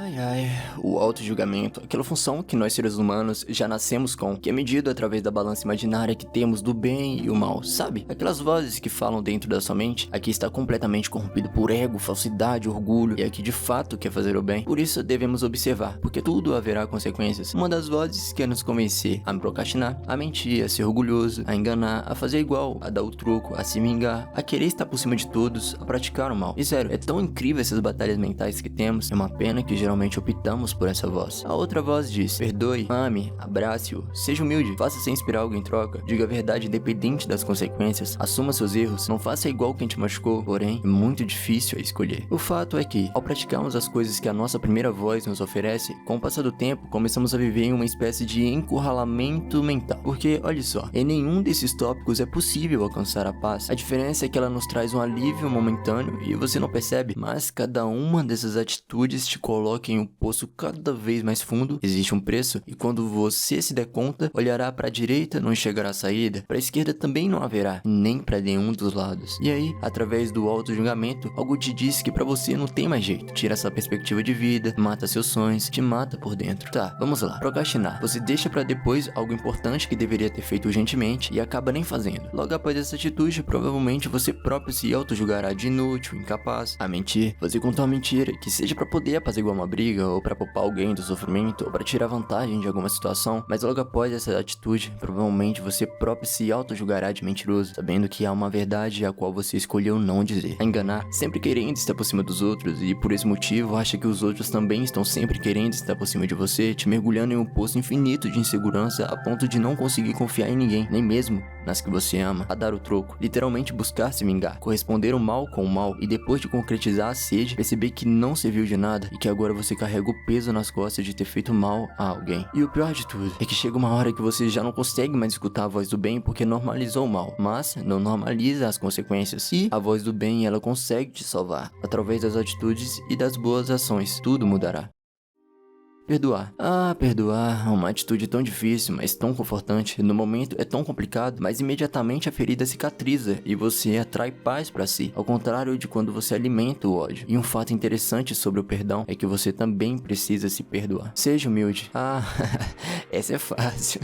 Ai ai, o auto-julgamento, aquela função que nós seres humanos já nascemos com, que é medido através da balança imaginária que temos do bem e o mal, sabe? Aquelas vozes que falam dentro da sua mente, aqui está completamente corrompido por ego, falsidade, orgulho, e aqui de fato quer fazer o bem. Por isso devemos observar, porque tudo haverá consequências. Uma das vozes quer nos convencer a procrastinar, a mentir, a ser orgulhoso, a enganar, a fazer igual, a dar o troco, a se vingar, a querer estar por cima de todos, a praticar o mal. E sério, é tão incrível essas batalhas mentais que temos, é uma pena que geralmente optamos por essa voz. A outra voz diz: perdoe, ame, abrace-o, seja humilde, faça sem esperar algo em troca, diga a verdade independente das consequências, assuma seus erros, não faça igual quem te machucou. Porém, é muito difícil a escolher. O fato é que, ao praticarmos as coisas que a nossa primeira voz nos oferece, com o passar do tempo, começamos a viver em uma espécie de encurralamento mental. Porque, olha só, em nenhum desses tópicos é possível alcançar a paz. A diferença é que ela nos traz um alívio momentâneo e você não percebe, mas cada uma dessas atitudes te coloca em um poço cada vez mais fundo. Existe um preço e quando você se der conta, olhará para a direita, não enxergará a saída, para a esquerda também não haverá, nem para nenhum dos lados. E aí, através do auto-julgamento, algo te diz que para você não tem mais jeito. Tira essa perspectiva de vida, mata seus sonhos, te mata por dentro. Tá, vamos lá. Procrastinar. Você deixa para depois algo importante que deveria ter feito urgentemente e acaba nem fazendo. Logo após essa atitude, provavelmente você próprio se auto-julgará de inútil, incapaz, a mentir. Você contou uma mentira, que seja para poder apaziguar uma briga, ou para poupar alguém do sofrimento, ou para tirar vantagem de alguma situação, mas logo após essa atitude, provavelmente você próprio se auto-julgará de mentiroso, sabendo que há uma verdade a qual você escolheu não dizer. A enganar, sempre querendo estar por cima dos outros, e por esse motivo acha que os outros também estão sempre querendo estar por cima de você, te mergulhando em um poço infinito de insegurança a ponto de não conseguir confiar em ninguém, nem mesmo nas que você ama. A dar o troco, literalmente buscar se vingar, corresponder o mal com o mal, e depois de concretizar a sede, perceber que não serviu de nada e que agora você carrega o peso nas costas de ter feito mal a alguém. E o pior de tudo é que chega uma hora que você já não consegue mais escutar a voz do bem porque normalizou o mal, mas não normaliza as consequências. E a voz do bem, ela consegue te salvar através das atitudes e das boas ações. Tudo mudará. Perdoar. Perdoar é uma atitude tão difícil, mas tão confortante. No momento é tão complicado, mas imediatamente a ferida cicatriza e você atrai paz pra si, ao contrário de quando você alimenta o ódio. E um fato interessante sobre o perdão é que você também precisa se perdoar. Seja humilde. Essa é fácil.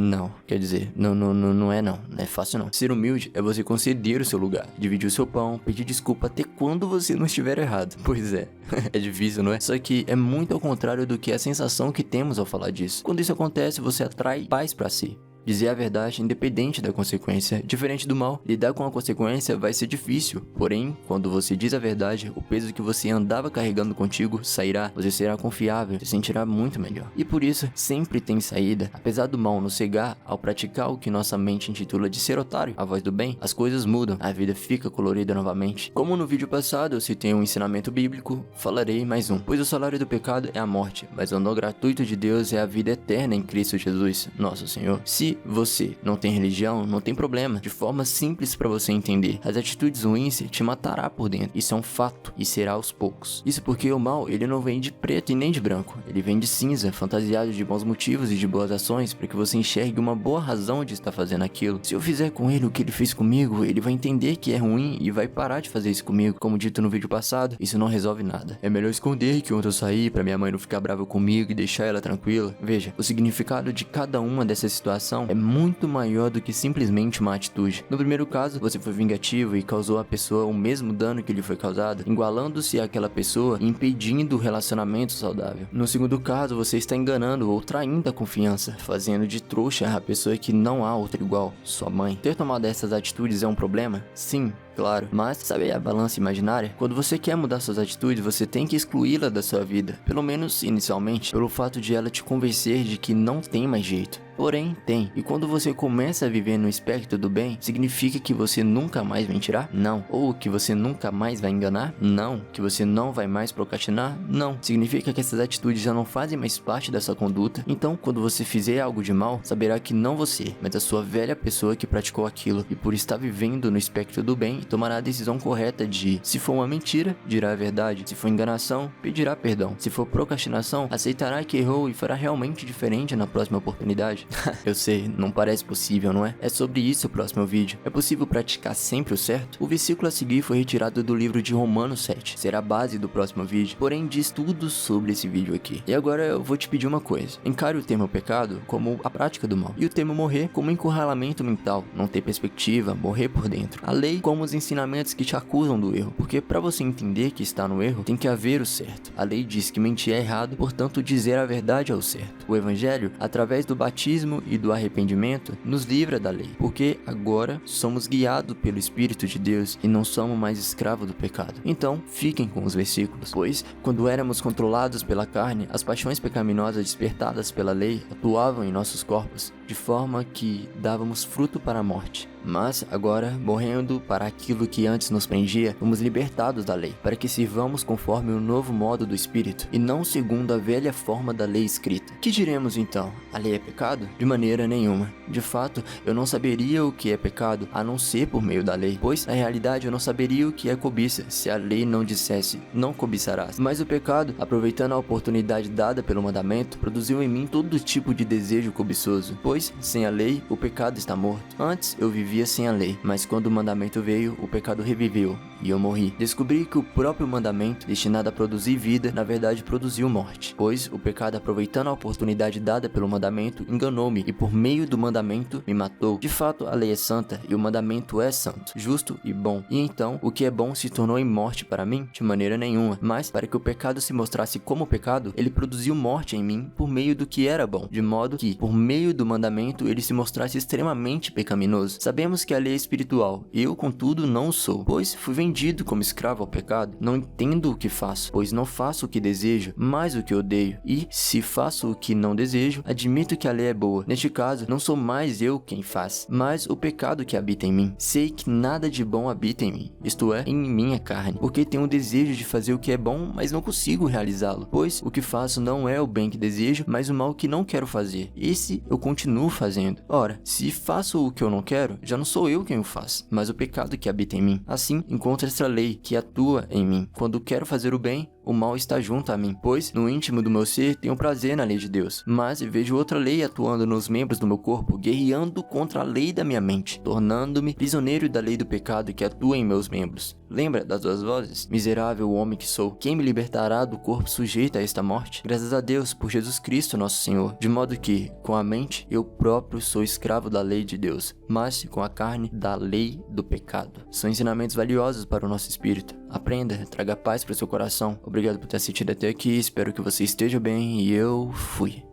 Não, quer dizer, não é fácil não. Ser humilde é você conceder o seu lugar, dividir o seu pão, pedir desculpa até quando você não estiver errado. Pois é, é difícil, não é? Só que é muito ao contrário do que a sensação que temos ao falar disso. Quando isso acontece, você atrai paz pra si. Dizer a verdade independente da consequência. Diferente do mal, lidar com a consequência vai ser difícil. Porém, quando você diz a verdade, o peso que você andava carregando contigo sairá. Você será confiável, se sentirá muito melhor. E por isso, sempre tem saída. Apesar do mal nos cegar, ao praticar o que nossa mente intitula de ser otário, a voz do bem, as coisas mudam. A vida fica colorida novamente. Como no vídeo passado eu citei um ensinamento bíblico, falarei mais um. Pois o salário do pecado é a morte, mas o dom gratuito de Deus é a vida eterna em Cristo Jesus, nosso Senhor. Se você não tem religião, não tem problema. De forma simples para você entender. As atitudes ruins te matará por dentro. Isso é um fato e será aos poucos. Isso porque o mal, ele não vem de preto e nem de branco. Ele vem de cinza, fantasiado de bons motivos e de boas ações para que você enxergue uma boa razão de estar fazendo aquilo. Se eu fizer com ele o que ele fez comigo, ele vai entender que é ruim e vai parar de fazer isso comigo. Como dito no vídeo passado, isso não resolve nada. É melhor esconder que ontem eu saí para minha mãe não ficar brava comigo e deixar ela tranquila. Veja, o significado de cada uma dessas situações é muito maior do que simplesmente uma atitude. No primeiro caso, você foi vingativo e causou à pessoa o mesmo dano que lhe foi causado, igualando-se àquela pessoa e impedindo o relacionamento saudável. No segundo caso, você está enganando ou traindo a confiança, fazendo de trouxa a pessoa que não há outra igual, sua mãe. Ter tomado essas atitudes é um problema? Sim. Claro, mas sabe a balança imaginária? Quando você quer mudar suas atitudes, você tem que excluí-la da sua vida, pelo menos inicialmente, pelo fato de ela te convencer de que não tem mais jeito. Porém, tem. E quando você começa a viver no espectro do bem, significa que você nunca mais mentirá? Não. Ou que você nunca mais vai enganar? Não. Que você não vai mais procrastinar? Não. Significa que essas atitudes já não fazem mais parte da sua conduta. Então, quando você fizer algo de mal, saberá que não você, mas a sua velha pessoa que praticou aquilo. E por estar vivendo no espectro do bem, tomará a decisão correta de, se for uma mentira, dirá a verdade. Se for enganação, pedirá perdão. Se for procrastinação, aceitará que errou e fará realmente diferente na próxima oportunidade. verdade. Eu sei, não parece possível, não é? É sobre isso o próximo vídeo. É possível praticar sempre o certo? O versículo a seguir foi retirado do livro de Romanos 7. Será a base do próximo vídeo, porém diz tudo sobre esse vídeo aqui. E agora eu vou te pedir uma coisa. Encare o termo pecado como a prática do mal, e o termo morrer como encurralamento mental, não ter perspectiva, morrer por dentro. A lei como os ensinamentos que te acusam do erro, porque para você entender que está no erro, tem que haver o certo. A lei diz que mentir é errado, portanto dizer a verdade é o certo. O evangelho, através do batismo e do arrependimento, nos livra da lei, porque agora somos guiados pelo Espírito de Deus e não somos mais escravos do pecado. Então, fiquem com os versículos, pois quando éramos controlados pela carne, as paixões pecaminosas despertadas pela lei atuavam em nossos corpos, de forma que dávamos fruto para a morte. Mas agora, morrendo para aquilo que antes nos prendia, fomos libertados da lei, para que sirvamos conforme o novo modo do Espírito, e não segundo a velha forma da lei escrita. Que diremos então? A lei é pecado? De maneira nenhuma. De fato, eu não saberia o que é pecado, a não ser por meio da lei, pois, na realidade, eu não saberia o que é cobiça, se a lei não dissesse, não cobiçarás. Mas o pecado, aproveitando a oportunidade dada pelo mandamento, produziu em mim todo tipo de desejo cobiçoso, pois, sem a lei, o pecado está morto. Antes, eu vivia sem a lei, mas quando o mandamento veio, o pecado reviveu, e eu morri. Descobri que o próprio mandamento, destinado a produzir vida, na verdade produziu morte, pois o pecado, aproveitando a oportunidade dada pelo mandamento, enganou-me, e por meio do mandamento, me matou. De fato, a lei é santa, e o mandamento é santo, justo e bom. E então, o que é bom se tornou em morte para mim? De maneira nenhuma. Mas, para que o pecado se mostrasse como pecado, ele produziu morte em mim por meio do que era bom, de modo que, por meio do mandamento, ele se mostrasse extremamente pecaminoso. Sabemos que a lei é espiritual, eu, contudo, não o sou, pois fui vendido como escravo ao pecado. Não entendo o que faço, pois não faço o que desejo, mas o que odeio. E, se faço o que não desejo, admito que a lei é boa. Neste caso, não sou mais eu quem faz, mas o pecado que habita em mim. Sei que nada de bom habita em mim, isto é, em minha carne, porque tenho o desejo de fazer o que é bom, mas não consigo realizá-lo, pois o que faço não é o bem que desejo, mas o mal que não quero fazer. Esse eu continuo fazendo. Ora, se faço o que eu não quero, já não sou eu quem o faz, mas o pecado que habita em mim. Assim, encontro essa lei que atua em mim. Quando quero fazer o bem, o mal está junto a mim, pois no íntimo do meu ser tenho prazer na lei de Deus, mas vejo outra lei atuando nos membros do meu corpo, guerreando contra a lei da minha mente, tornando-me prisioneiro da lei do pecado que atua em meus membros. Lembra das duas vozes? Miserável homem que sou, quem me libertará do corpo sujeito a esta morte? Graças a Deus por Jesus Cristo nosso Senhor, de modo que, com a mente, eu próprio sou escravo da lei de Deus, mas com a carne, da lei do pecado. São ensinamentos valiosos para o nosso espírito. Aprenda, traga paz para o seu coração. Obrigado por ter assistido até aqui, espero que você esteja bem e eu fui.